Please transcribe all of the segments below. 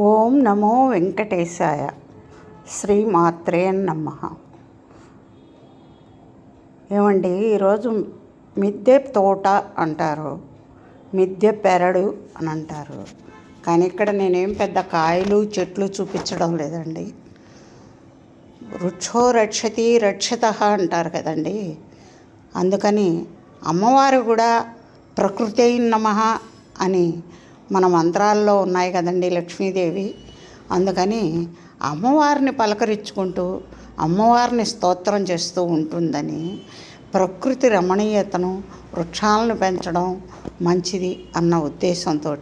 ఓం నమో వెంకటేశాయ. శ్రీమాత్రే నమః. ఏమండి, ఈరోజు మిద్దె తోట అంటారు, మిద్దె పెరడు అని అంటారు. కానీ ఇక్కడ నేనేం పెద్ద కాయలు చెట్లు చూపించడం లేదండి. వృక్షో రక్షతి రక్షితః అంటారు కదండి. అందుకని అమ్మవారు కూడా ప్రకృతి నమః అని మన మంత్రాల్లో ఉన్నాయి కదండి లక్ష్మీదేవి. అందుకని అమ్మవారిని పలకరించుకుంటూ అమ్మవారిని స్తోత్రం చేస్తూ ఉంటుందని ప్రకృతి రమణీయతను, వృక్షాలను పెంచడం మంచిది అన్న ఉద్దేశంతో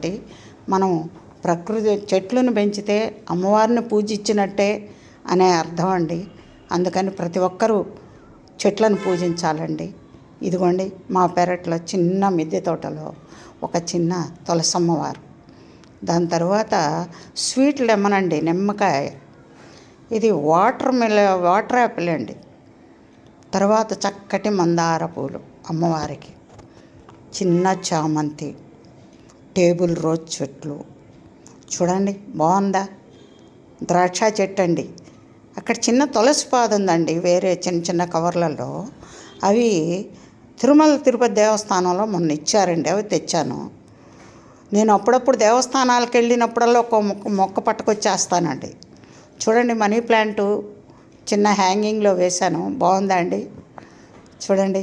మనం ప్రకృతి చెట్లను పెంచితే అమ్మవారిని పూజించినట్టే అనే అర్థం అండి. అందుకని ప్రతి ఒక్కరూ చెట్లను పూజించాలండి. ఇదిగోండి, మా పెరట్లో చిన్న మిద్దె తోటలో ఒక చిన్న తులసమ్మవారు, దాని తర్వాత స్వీట్ లెమన్ అండి, నిమ్మకాయ, ఇది వాటర్ యాపిల్ అండి. తర్వాత చక్కటి మందార పూలు అమ్మవారికి, చిన్న చామంతి, టేబుల్ రోజ్ చెట్లు చూడండి బాగుందా. ద్రాక్ష చెట్టు అండి. అక్కడ చిన్న తులసి పాదు ఉందండి, వేరే చిన్న చిన్న కవర్లలో. అవి తిరుమల తిరుపతి దేవస్థానంలో మొన్న ఇచ్చారండి, అవి తెచ్చాను. నేను అప్పుడప్పుడు దేవస్థానాలకు వెళ్ళినప్పుడల్లా ఒక మొక్క పట్టుకొచ్చేస్తానండి. చూడండి, మనీ ప్లాంటు చిన్న హ్యాంగింగ్లో వేశాను, బాగుందా అండి. చూడండి,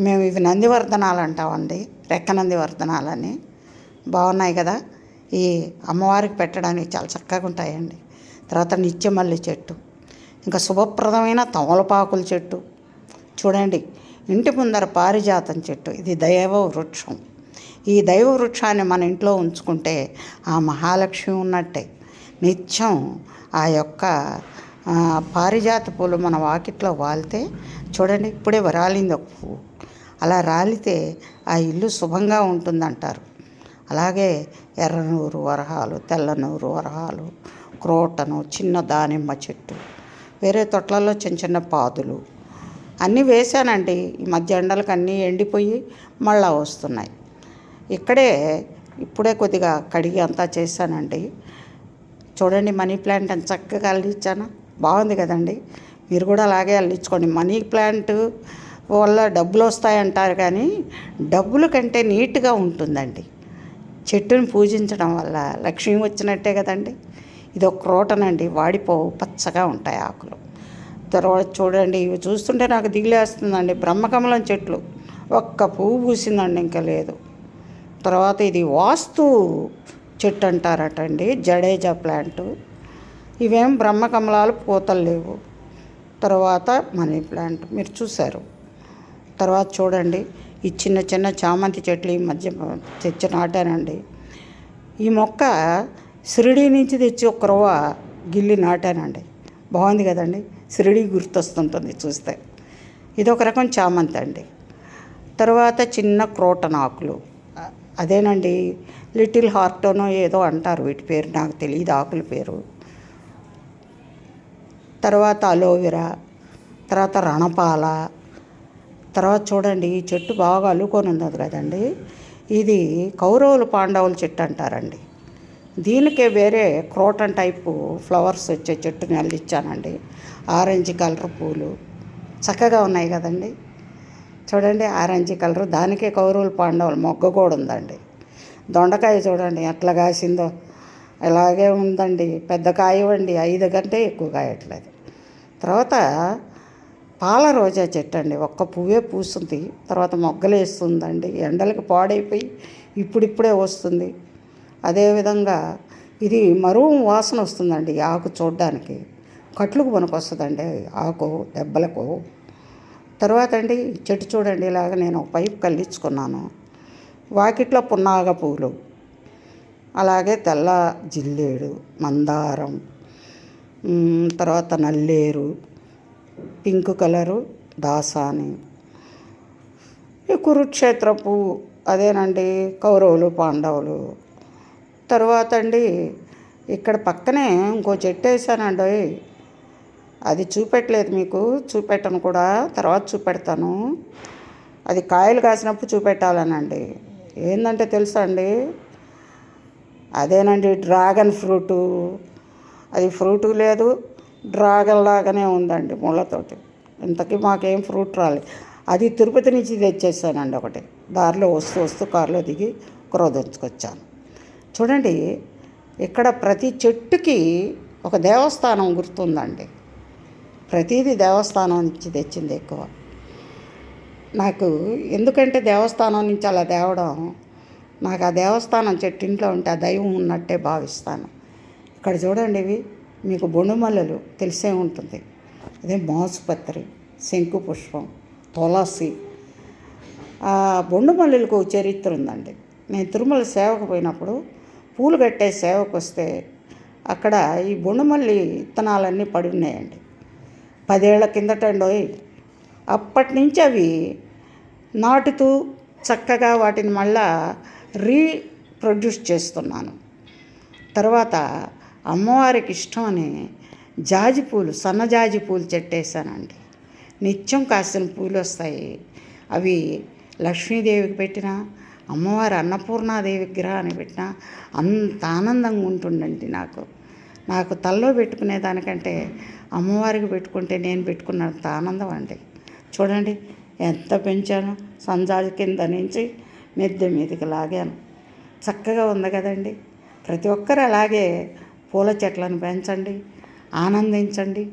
మేము ఇవి నందివర్ధనాలు అంటామండి, రెక్క నందివర్ధనాలని. బాగున్నాయి కదా. ఈ అమ్మవారికి పెట్టడానికి చాలా చక్కగా ఉంటాయండి. తర్వాత నిత్యమల్లి చెట్టు, ఇంకా శుభప్రదమైన తమలపాకుల చెట్టు చూడండి. ఇంటి ముందర పారిజాతం చెట్టు, ఇది దైవ వృక్షం. ఈ దైవ వృక్షాన్ని మన ఇంట్లో ఉంచుకుంటే ఆ మహాలక్ష్మి ఉన్నట్టే. నిత్యం ఆ యొక్క పారిజాత పూలు మన వాకిట్లో వాలితే చూడండి, ఇప్పుడే రాలింది ఒక పువ్వు, అలా రాలితే ఆ ఇల్లు శుభంగా ఉంటుందంటారు. అలాగే ఎర్రనూరు వరహాలు, తెల్లనూరు వరహాలు, క్రోటను, చిన్న దానిమ్మ చెట్టు, వేరే తొట్లలో చిన్న చిన్న పాదులు అన్నీ వేశానండి. ఈ మధ్య ఎండలకు అన్నీ ఎండిపోయి మళ్ళా వస్తున్నాయి. ఇప్పుడే కొద్దిగా కడిగి అంతా చేశానండి. చూడండి, మనీ ప్లాంట్ అని చక్కగా అల్లించాను, బాగుంది కదండి. మీరు కూడా అలాగే అల్లించుకోండి. మనీ ప్లాంట్ వల్ల డబ్బులు వస్తాయంటారు, కానీ డబ్బుల కంటే నీట్గా ఉంటుందండి. చెట్టుని పూజించడం వల్ల లక్ష్మి వచ్చినట్టే కదండి. ఇది ఒక క్రోటనండి, వాడిపోవు, పచ్చగా ఉంటాయి ఆకులు. తర్వాత చూడండి, ఇవి చూస్తుంటే నాకు దిగిలేస్తుందండి. బ్రహ్మకమలం చెట్లు ఒక్క పువ్వు పూసిందండి, ఇంకా లేదు. తర్వాత ఇది వాస్తు చెట్టు అంటారటండి, జడేజా ప్లాంటు. ఇవేం బ్రహ్మకమలాలు పూతలు లేవు. తర్వాత మనీ ప్లాంట్ మీరు చూశారు. తర్వాత చూడండి, ఈ చిన్న చిన్న చామంతి చెట్లు ఈ మధ్య తెచ్చి నాటానండి. ఈ మొక్క షిరిడీ నుంచి తెచ్చి ఒక రవ్వ గిల్లి నాటానండి, బాగుంది కదండి. షిరిడీ గుర్తొస్తుంటుంది చూస్తే. ఇది ఒక రకం చామంతి అండి. తర్వాత చిన్న క్రోటన్ ఆకులు, అదేనండి లిటిల్ హార్టోనో ఏదో అంటారు, వీటి పేరు నాకు తెలియదు, ఆకుల పేరు. తర్వాత అలోవెరా, తర్వాత రణపాల. తర్వాత చూడండి, ఈ చెట్టు బాగా అల్లుకొని ఉన్నది కదండి. ఇది కౌరవులు పాండవుల చెట్టు అంటారండి. దీనికే వేరే క్రోటన్ టైపు ఫ్లవర్స్ వచ్చే చెట్టుని అల్లిచ్చానండి. ఆరెంజ్ కలర్ పూలు చక్కగా ఉన్నాయి కదండి. చూడండి, ఆరెంజ్ కలరు, దానికే కౌరవులు పాండవులు మొగ్గ కూడా ఉందండి. దొండకాయ చూడండి ఎట్లా కాసిందో, ఇలాగే ఉందండి. పెద్ద కాయవండి, 5 కంటే ఎక్కువ కాయట్లేదు. తర్వాత పాల రోజా చెట్టు అండి, ఒక్క పువ్వే పూస్తుంది, తర్వాత మొగ్గలేస్తుందండి. ఎండలకు పాడైపోయి ఇప్పుడిప్పుడే వస్తుంది. అదేవిధంగా ఇది మరువు వాసన వస్తుందండి, ఆకు చూడ్డానికి కట్లుకు పనికి వస్తుందండి ఆకు దెబ్బలకు. తర్వాత అండి చెట్టు చూడండి, ఇలాగ నేను పైపు కల్లించుకున్నాను. వాకిట్లో పున్నాగ పూలు, అలాగే తెల్ల జిల్లేడు, మందారం, తర్వాత నల్లేరు, పింక్ కలరు దాసాని, ఈ కురుక్షేత్ర పువ్వు అదేనండి కౌరవులు పాండవులు. తర్వాత అండి ఇక్కడ పక్కనే ఇంకో చెట్టు వేసానండి, అది చూపెట్టలేదు మీకు, చూపెట్టను కూడా, తర్వాత చూపెడతాను. అది కాయలు కాసినప్పుడు చూపెట్టాలనండి. ఏంటంటే తెలుసా అండి, అదేనండి డ్రాగన్ ఫ్రూటు, అది ఫ్రూటు లేదు, డ్రాగన్ లాగానే ఉందండి ముళ్ళతోటి. ఇంతకీ మాకేం ఫ్రూట్ రాలేదు. అది తిరుపతి నుంచి తెచ్చేసానండి ఒకటి. దారిలో వస్తూ వస్తూ కారులో దిగి క్రోధించుకొచ్చాను. చూడండి, ఇక్కడ ప్రతి చెట్టుకి ఒక దేవస్థానం గుర్తుందండి. ప్రతిదీ దేవస్థానం నుంచి తెచ్చింది ఎక్కువ. నాకు ఎందుకంటే దేవస్థానం నుంచి అలా తేవడం, నాకు ఆ దేవస్థానం చెట్టు ఇంట్లో ఉంటే ఆ దైవం ఉన్నట్టే భావిస్తాను. ఇక్కడ చూడండి, ఇవి మీకు బొండుమల్లెలు తెలిసే ఉంటుంది. అదే మోసుపత్రి, శంకు పుష్పం, తులసి. ఆ బొండుమల్లెలకు చరిత్ర ఉందండి. నేను తిరుమల సేవకు పోయినప్పుడు పూలు కట్టే సేవకు వస్తే అక్కడ ఈ బొండుమల్లి విత్తనాలన్నీ పడి ఉన్నాయండి. 10 ఏళ్ల కిందటండోయ్. అప్పటి నుంచి అవి నాటుతూ చక్కగా వాటిని మళ్ళా రీప్రొడ్యూస్ చేస్తున్నాను. తర్వాత అమ్మవారికి ఇష్టమని జాజి పూలు, సన్నజాజి పూలు చెట్టేసానండి. నిత్యం కాసిన పూలు వస్తాయి. అవి లక్ష్మీదేవికి పెట్టినా, అమ్మవారి అన్నపూర్ణాదేవి విగ్రహాన్ని పెట్టినా అంత ఆనందంగా ఉంటుందండి. నాకు తల్లో పెట్టుకునే దానికంటే అమ్మవారికి పెట్టుకుంటే నేను పెట్టుకున్నంత ఆనందం అండి. చూడండి ఎంత పెంచాను. సంజాజి కింద నుంచి మిద్దె మీదకి లాగాను. చక్కగా ఉంది కదండి. ప్రతి ఒక్కరు అలాగే పూల చెట్లను పెంచండి, ఆనందించండి,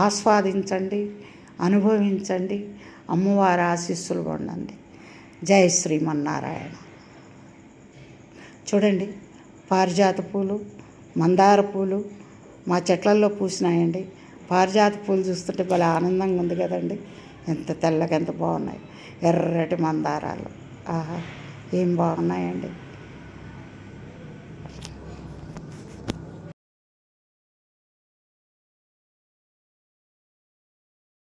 ఆస్వాదించండి, అనుభవించండి, అమ్మవారి ఆశీస్సులు పొందండి. జై శ్రీమన్నారాయణ. చూడండి, పారిజాత పూలు, మందార పూలు మా చెట్లల్లో పూసినాయండి. పారిజాత పూలు చూస్తుంటే భలే ఆనందంగా ఉంది కదండి. ఎంత తెల్లగా ఎంత బాగున్నాయి. ఎర్రటి మందారాలు, ఆహా ఏం బాగున్నాయండి.